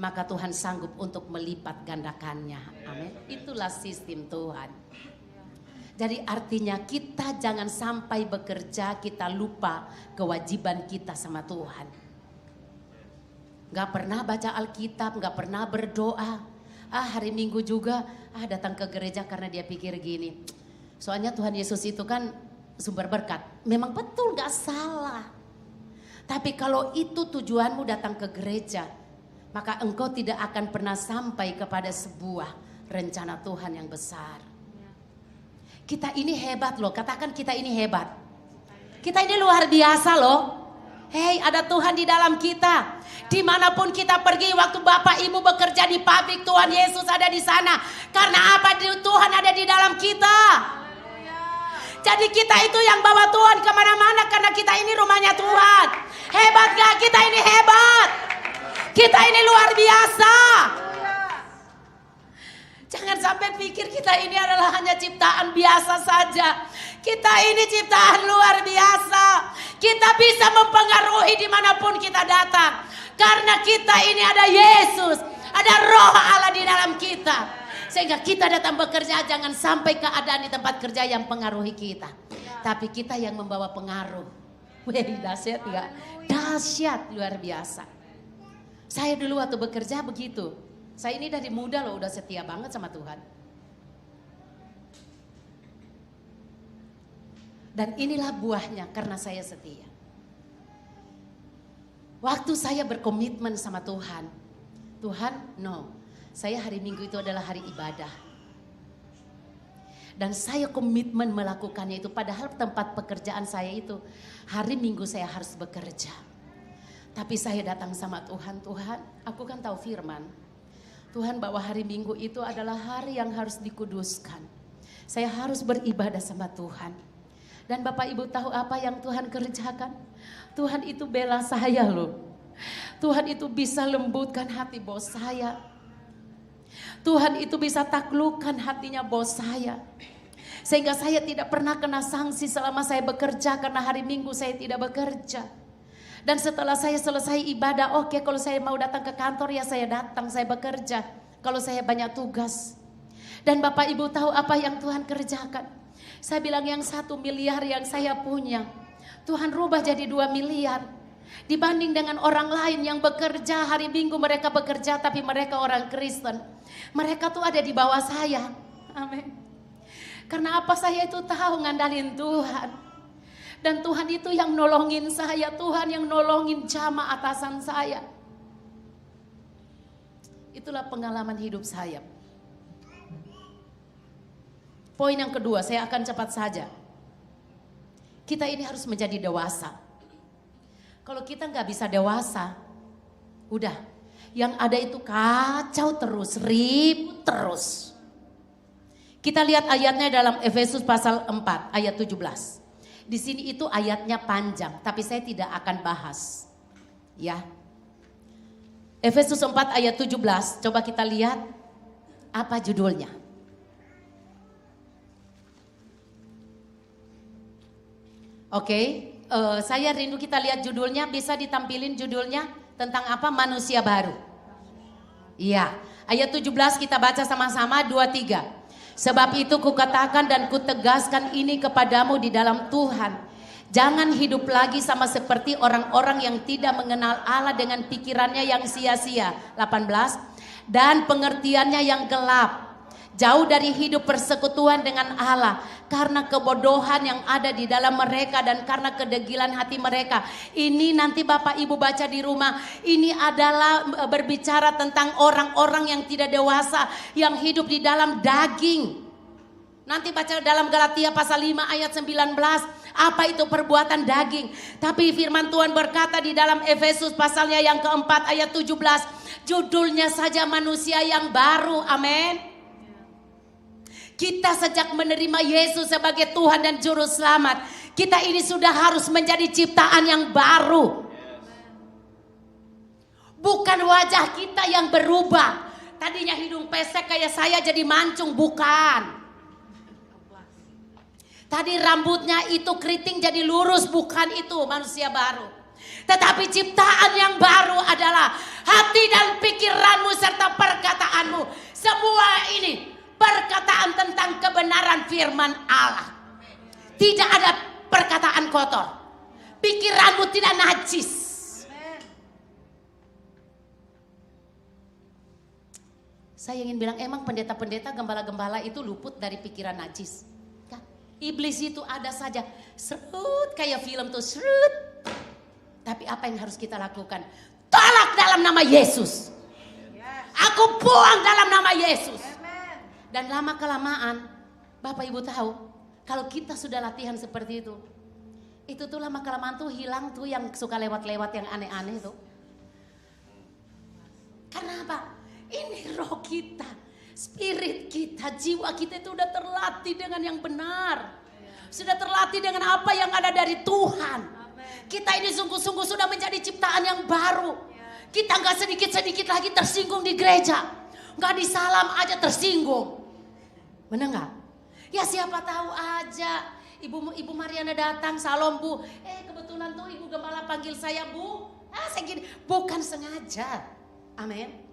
Maka Tuhan sanggup untuk melipat gandakannya. Amin. Itulah sistem Tuhan. Jadi artinya kita jangan sampai bekerja kita lupa kewajiban kita sama Tuhan. Gak pernah baca Alkitab, gak pernah berdoa. Hari Minggu juga datang ke gereja karena dia pikir gini. Soalnya Tuhan Yesus itu kan sumber berkat. Memang betul gak salah. Tapi kalau itu tujuanmu datang ke gereja, maka engkau tidak akan pernah sampai kepada sebuah rencana Tuhan yang besar. Kita ini hebat loh, katakan kita ini hebat. Kita ini luar biasa loh. Hei, ada Tuhan di dalam kita. Dimanapun kita pergi, waktu Bapak Ibu bekerja di pabrik, Tuhan Yesus ada di sana. Karena apa? Tuhan ada di dalam kita. Jadi kita itu yang bawa Tuhan kemana-mana karena kita ini rumahnya Tuhan. Hebat gak? Kita ini hebat. Kita ini luar biasa. Jangan sampai pikir kita ini adalah hanya ciptaan biasa saja. Kita ini ciptaan luar biasa. Kita bisa mempengaruhi dimanapun kita datang. Karena kita ini ada Yesus. Ada Roh Allah di dalam kita. Sehingga kita datang bekerja jangan sampai keadaan di tempat kerja yang pengaruhi kita. Tapi kita yang membawa pengaruh. Wih, dahsyat gak? Dahsyat, luar biasa. Saya dulu waktu bekerja begitu. Saya ini dari muda loh udah setia banget sama Tuhan. Dan inilah buahnya karena saya setia. Waktu saya berkomitmen sama Tuhan. Tuhan, no. Saya hari Minggu itu adalah hari ibadah. Dan saya komitmen melakukannya itu. Padahal tempat pekerjaan saya itu hari Minggu saya harus bekerja. Tapi saya datang sama Tuhan. Tuhan, aku kan tahu firman. Tuhan bahwa hari Minggu itu adalah hari yang harus dikuduskan. Saya harus beribadah sama Tuhan. Dan Bapak Ibu tahu apa yang Tuhan kerjakan? Tuhan itu bela saya loh. Tuhan itu bisa lembutkan hati bos saya. Tuhan itu bisa taklukkan hatinya bos saya. Sehingga saya tidak pernah kena sanksi selama saya bekerja karena hari Minggu saya tidak bekerja. Dan setelah saya selesai ibadah, oke, kalau saya mau datang ke kantor ya saya datang, saya bekerja. Kalau saya banyak tugas. Dan Bapak Ibu tahu apa yang Tuhan kerjakan? Saya bilang yang 1 miliar yang saya punya, Tuhan rubah jadi 2 miliar. Dibanding dengan orang lain yang bekerja hari Minggu mereka bekerja tapi mereka orang Kristen. Mereka tuh ada di bawah saya. Amin. Karena apa saya itu tahu ngandalin Tuhan. Dan Tuhan itu yang nolongin saya. Tuhan yang nolongin jamaah atasan saya. Itulah pengalaman hidup saya. Poin yang kedua, saya akan cepat saja. Kita ini harus menjadi dewasa. Kalau kita nggak bisa dewasa, udah. Yang ada itu kacau terus, ribut terus. Kita lihat ayatnya dalam Efesus pasal 4 ayat 17. Di sini itu ayatnya panjang, tapi saya tidak akan bahas. Ya. Efesus 4 ayat 17, coba kita lihat apa judulnya. Oke, saya rindu kita lihat judulnya, bisa ditampilin judulnya tentang apa? Manusia baru. Iya, ayat 17 kita baca sama-sama 2-3. Sebab itu kukatakan dan kutegaskan ini kepadamu di dalam Tuhan. Jangan hidup lagi sama seperti orang-orang yang tidak mengenal Allah dengan pikirannya yang sia-sia. 18. Dan pengertiannya yang gelap. Jauh dari hidup persekutuan dengan Allah. Karena kebodohan yang ada di dalam mereka dan karena kedegilan hati mereka. Ini nanti Bapak Ibu baca di rumah. Ini adalah berbicara tentang orang-orang yang tidak dewasa. Yang hidup di dalam daging. Nanti baca dalam Galatia pasal 5 ayat 19. Apa itu perbuatan daging? Tapi firman Tuhan berkata di dalam Efesus pasalnya yang keempat ayat 17. Judulnya saja manusia yang baru. Amin. Kita sejak menerima Yesus sebagai Tuhan dan Juru Selamat, kita ini sudah harus menjadi ciptaan yang baru. Bukan wajah kita yang berubah. Tadinya hidung pesek kayak saya jadi mancung, bukan. Tadi rambutnya itu keriting jadi lurus, bukan itu manusia baru. Tetapi ciptaan yang baru adalah hati dan pikiranmu serta perkataanmu. Semua ini perkataan tentang kebenaran firman Allah. Tidak ada perkataan kotor. Pikiranmu tidak najis. Saya ingin bilang, emang pendeta-pendeta, gembala-gembala itu luput dari pikiran najis? Iblis itu ada saja, serut kayak film tuh, serut. Tapi apa yang harus kita lakukan? Tolak dalam nama Yesus. Aku buang dalam nama Yesus. Dan lama kelamaan, Bapak Ibu tahu, kalau kita sudah latihan seperti itu tuh lama kelamaan tuh hilang tuh yang suka lewat-lewat yang aneh-aneh tuh. Karena apa? Ini roh kita, spirit kita, jiwa kita itu udah terlatih dengan yang benar. Sudah terlatih dengan apa yang ada dari Tuhan. Kita ini sungguh-sungguh sudah menjadi ciptaan yang baru. Kita gak sedikit-sedikit lagi tersinggung di gereja. Gak disalam aja tersinggung. Benar gak? Ya siapa tahu aja. Ibu Mariana datang, salam Bu. Kebetulan tuh Ibu Gembala panggil saya Bu. Saya gini, bukan sengaja. Amin.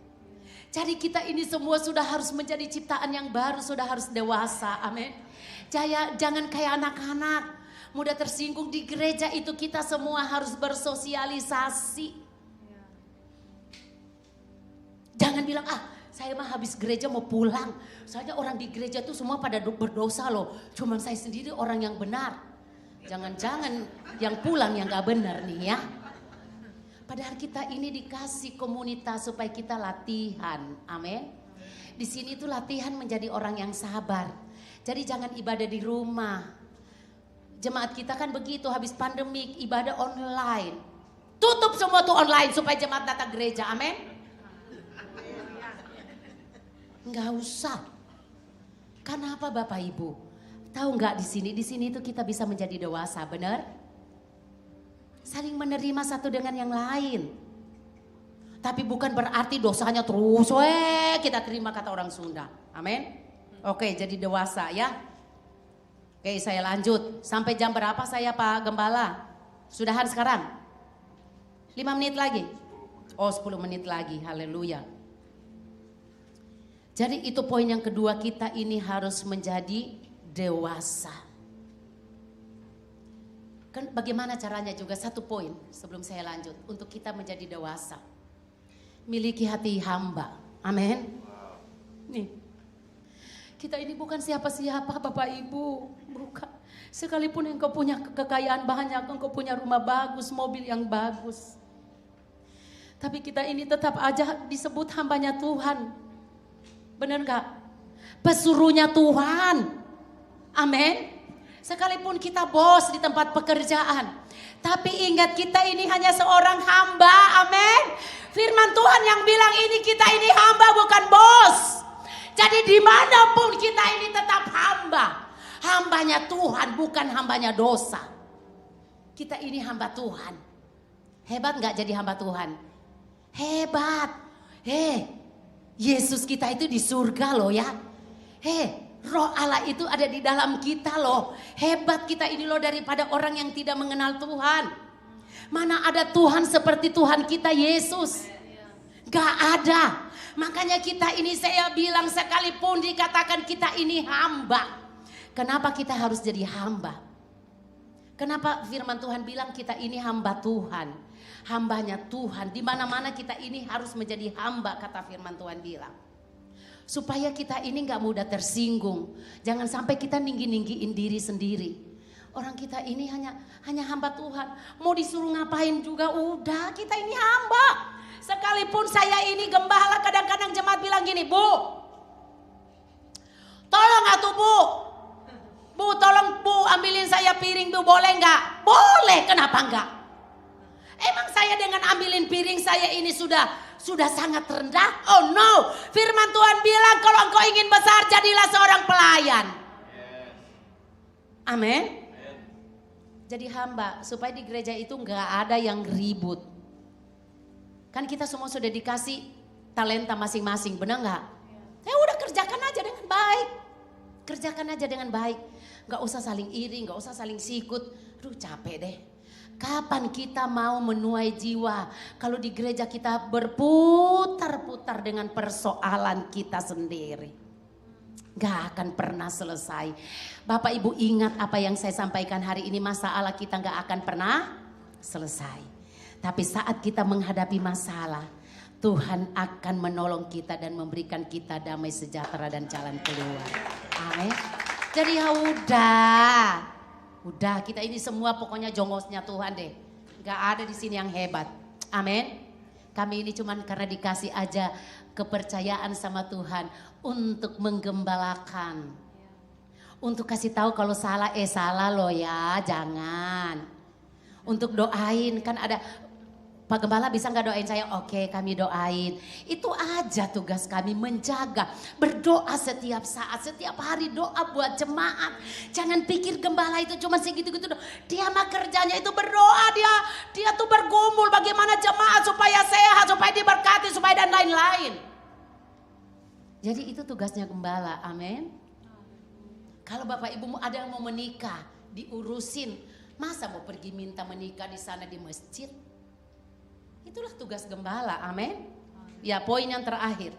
Jadi kita ini semua sudah harus menjadi ciptaan yang baru, sudah harus dewasa. Amin. Jangan kayak anak-anak mudah tersinggung di gereja, itu kita semua harus bersosialisasi. Jangan bilang, saya mah habis gereja mau pulang. Soalnya orang di gereja tuh semua pada berdosa loh. Cuman saya sendiri orang yang benar. Jangan-jangan yang pulang yang gak benar nih ya. Padahal kita ini dikasih komunitas supaya kita latihan. Amin. Di sini tuh latihan menjadi orang yang sabar. Jadi jangan ibadah di rumah. Jemaat kita kan begitu, habis pandemik ibadah online. Tutup semua tuh online supaya jemaat datang gereja. Amin. Enggak usah. Kenapa Bapak Ibu? Tahu enggak di sini itu kita bisa menjadi dewasa, benar? Saling menerima satu dengan yang lain. Tapi bukan berarti dosanya terus kita terima, kata orang Sunda. Amin. Oke, jadi dewasa ya. Oke, saya lanjut. Sampai jam berapa saya Pak Gembala? Sudahan sekarang? 5 menit lagi? 10 menit lagi, haleluya. Jadi itu poin yang kedua, kita ini harus menjadi dewasa. Kan bagaimana caranya juga, satu poin sebelum saya lanjut. Untuk kita menjadi dewasa. Miliki hati hamba. Amin. Nih. Kita ini bukan siapa-siapa Bapak Ibu. Bukan. Sekalipun engkau punya kekayaan banyak, engkau punya rumah bagus, mobil yang bagus. Tapi kita ini tetap aja disebut hambanya Tuhan. Benar gak? Pesuruhnya Tuhan. Amin. Sekalipun kita bos di tempat pekerjaan. Tapi ingat kita ini hanya seorang hamba. Amin. Firman Tuhan yang bilang ini kita ini hamba bukan bos. Jadi dimanapun kita ini tetap hamba. Hambanya Tuhan bukan hambanya dosa. Kita ini hamba Tuhan. Hebat gak jadi hamba Tuhan? Hebat. Yesus kita itu di surga loh ya. Roh Allah itu ada di dalam kita loh. Hebat kita ini loh daripada orang yang tidak mengenal Tuhan. Mana ada Tuhan seperti Tuhan kita Yesus? Gak ada. Makanya kita ini saya bilang sekalipun dikatakan kita ini hamba. Kenapa kita harus jadi hamba? Kenapa firman Tuhan bilang kita ini hamba Tuhan, hambanya Tuhan. Di mana-mana kita ini harus menjadi hamba, kata firman Tuhan bilang. Supaya kita ini gak mudah tersinggung. Jangan sampai kita ninggi-ninggiin diri sendiri. Orang kita ini hanya hamba Tuhan. Mau disuruh ngapain juga udah, kita ini hamba. Sekalipun saya ini gembala, kadang-kadang jemaat bilang gini, Bu, tolong atuh Bu. Bu, tolong Bu, ambilin saya piring Bu, boleh nggak? Boleh, kenapa nggak? Emang saya dengan ambilin piring saya ini sudah sangat rendah? Oh no, firman Tuhan bilang kalau engkau ingin besar jadilah seorang pelayan. Amin. Jadi hamba, supaya di gereja itu nggak ada yang ribut. Kan kita semua sudah dikasih talenta masing-masing, benar nggak? Ya udah kerjakan aja dengan baik. Kerjakan aja dengan baik. Gak usah saling iri, gak usah saling sikut. Aduh capek deh. Kapan kita mau menuai jiwa? Kalau di gereja kita berputar-putar dengan persoalan kita sendiri. Gak akan pernah selesai. Bapak Ibu ingat apa yang saya sampaikan hari ini. Masalah kita gak akan pernah selesai. Tapi saat kita menghadapi masalah, Tuhan akan menolong kita dan memberikan kita damai sejahtera dan jalan keluar. Amin. Jadi ya udah kita ini semua pokoknya jongosnya Tuhan deh. Gak ada di sini yang hebat. Amin. Kami ini cuman karena dikasih aja kepercayaan sama Tuhan untuk menggembalakan. Untuk kasih tahu kalau salah salah loh ya, jangan. Untuk doain kan ada Pak Gembala bisa nggak doain saya? Oke, kami doain. Itu aja tugas kami, menjaga, berdoa setiap saat, setiap hari doa buat jemaat. Jangan pikir gembala itu cuma segitu-gitu. Dia mah kerjanya itu berdoa, dia tuh bergumul bagaimana jemaat supaya sehat, supaya diberkati, supaya dan lain-lain. Jadi itu tugasnya gembala, amin. Kalau Bapak Ibu ada yang mau menikah, diurusin. Masa mau pergi minta menikah di sana di masjid? Itulah tugas gembala, amin. Ya, poin yang terakhir.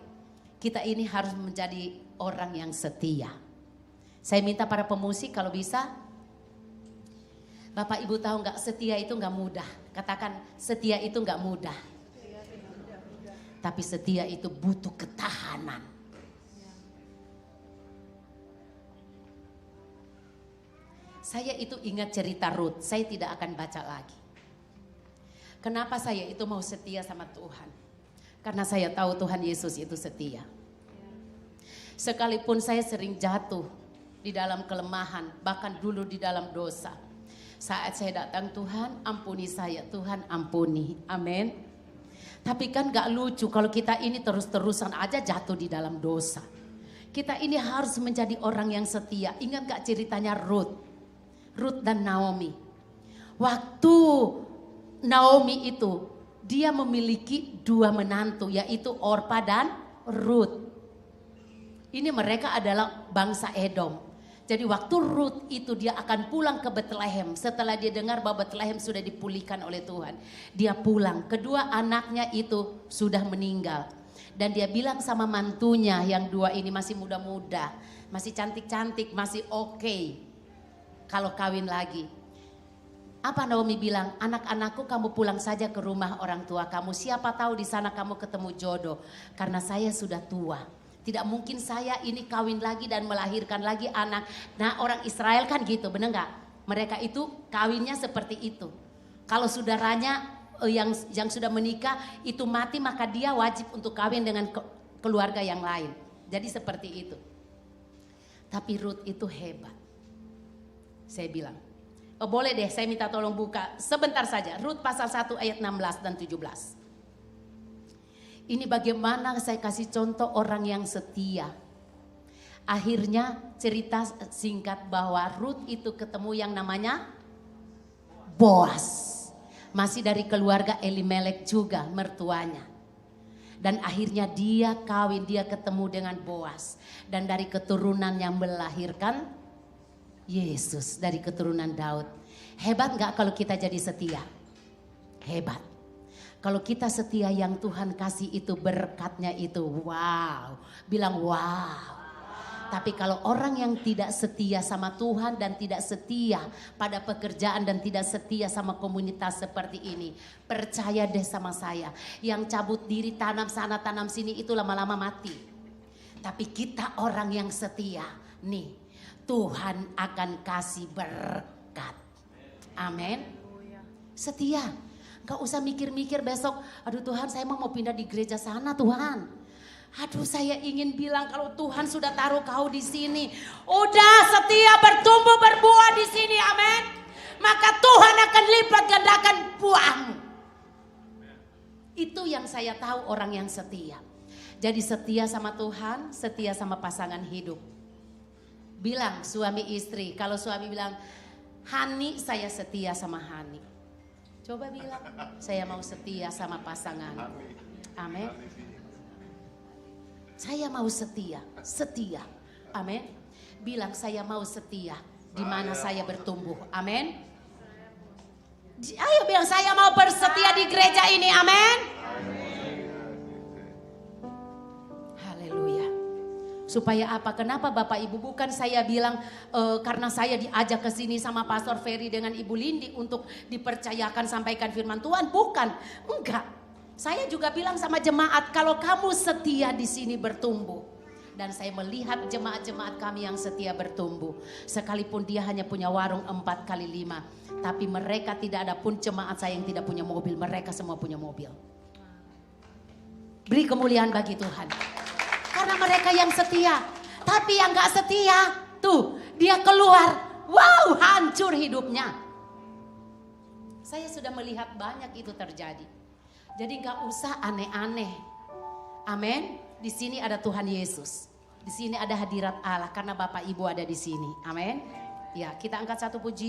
Kita ini harus menjadi orang yang setia. Saya minta para pemusik kalau bisa. Bapak Ibu tahu nggak, setia itu nggak mudah. Katakan setia itu nggak mudah. Tapi setia itu butuh ketahanan. Saya itu ingat cerita Ruth, saya tidak akan baca lagi. Kenapa saya itu mau setia sama Tuhan? Karena saya tahu Tuhan Yesus itu setia. Sekalipun saya sering jatuh di dalam kelemahan, bahkan dulu di dalam dosa. Saat saya datang, Tuhan ampuni saya, Tuhan ampuni, amin. Tapi kan gak lucu kalau kita ini terus-terusan aja jatuh di dalam dosa. Kita ini harus menjadi orang yang setia. Ingat gak ceritanya Ruth dan Naomi? Waktu Naomi itu dia memiliki 2 menantu, yaitu Orpa dan Ruth. Ini mereka adalah bangsa Edom. Jadi waktu Ruth itu dia akan pulang ke Bethlehem. Setelah dia dengar bahwa Bethlehem sudah dipulihkan oleh Tuhan, dia pulang. Kedua anaknya itu sudah meninggal. Dan dia bilang sama mantunya yang 2 ini masih muda-muda, masih cantik-cantik, masih oke kalau kawin lagi. Apa Naomi bilang? Anak-anakku kamu pulang saja ke rumah orang tua kamu. Siapa tahu di sana kamu ketemu jodoh. Karena saya sudah tua. Tidak mungkin saya ini kawin lagi dan melahirkan lagi anak. Nah orang Israel kan gitu, benar nggak? Mereka itu kawinnya seperti itu. Kalau saudaranya yang sudah menikah itu mati, maka dia wajib untuk kawin dengan keluarga yang lain. Jadi seperti itu. Tapi Ruth itu hebat. Saya bilang. Oh, boleh deh, saya minta tolong buka sebentar saja. Rut pasal 1 ayat 16 dan 17. Ini bagaimana saya kasih contoh orang yang setia. Akhirnya cerita singkat bahwa Rut itu ketemu yang namanya Boas. Masih dari keluarga Elimelek juga mertuanya. Dan akhirnya dia kawin, dia ketemu dengan Boas. Dan dari keturunan yang melahirkan Yesus, dari keturunan Daud. Hebat gak kalau kita jadi setia? Hebat. Kalau kita setia, yang Tuhan kasih itu berkatnya itu wow. Bilang wow. Tapi kalau orang yang tidak setia sama Tuhan dan tidak setia pada pekerjaan dan tidak setia sama komunitas seperti ini, percaya deh sama saya, yang cabut diri tanam sana tanam sini itu lama-lama mati. Tapi kita orang yang setia, nih Tuhan akan kasih berkat. Amin. Setia. Gak usah mikir-mikir besok, aduh Tuhan saya mau pindah di gereja sana Tuhan. Aduh saya ingin bilang kalau Tuhan sudah taruh kau di sini, udah setia bertumbuh berbuah di sini, amin. Maka Tuhan akan lipat gandakan buahmu. Itu yang saya tahu orang yang setia. Jadi setia sama Tuhan, setia sama pasangan hidup. Bilang suami istri, kalau suami bilang, Hani saya setia sama Hani. Coba bilang, saya mau setia sama pasangan. Amin. Saya mau setia, setia. Amin. Bilang saya mau setia di mana saya bertumbuh. Amin. Ayo bilang saya mau bersetia di gereja ini. Amin. Haleluya. Supaya apa? Kenapa Bapak Ibu? Bukan saya bilang karena saya diajak ke sini sama Pastor Ferry dengan Ibu Lindi untuk dipercayakan sampaikan firman Tuhan. Bukan. Enggak. Saya juga bilang sama jemaat, kalau kamu setia di sini bertumbuh. Dan saya melihat jemaat-jemaat kami yang setia bertumbuh. Sekalipun dia hanya punya warung 4x5. Tapi mereka tidak ada pun jemaat saya yang tidak punya mobil. Mereka semua punya mobil. Beri kemuliaan bagi Tuhan. Karena mereka yang setia. Tapi yang gak setia, tuh dia keluar. Wow, hancur hidupnya. Saya sudah melihat banyak itu terjadi. Jadi gak usah aneh-aneh. Amin. Di sini ada Tuhan Yesus. Di sini ada hadirat Allah karena Bapak Ibu ada di sini. Amin. Ya, kita angkat satu pujian.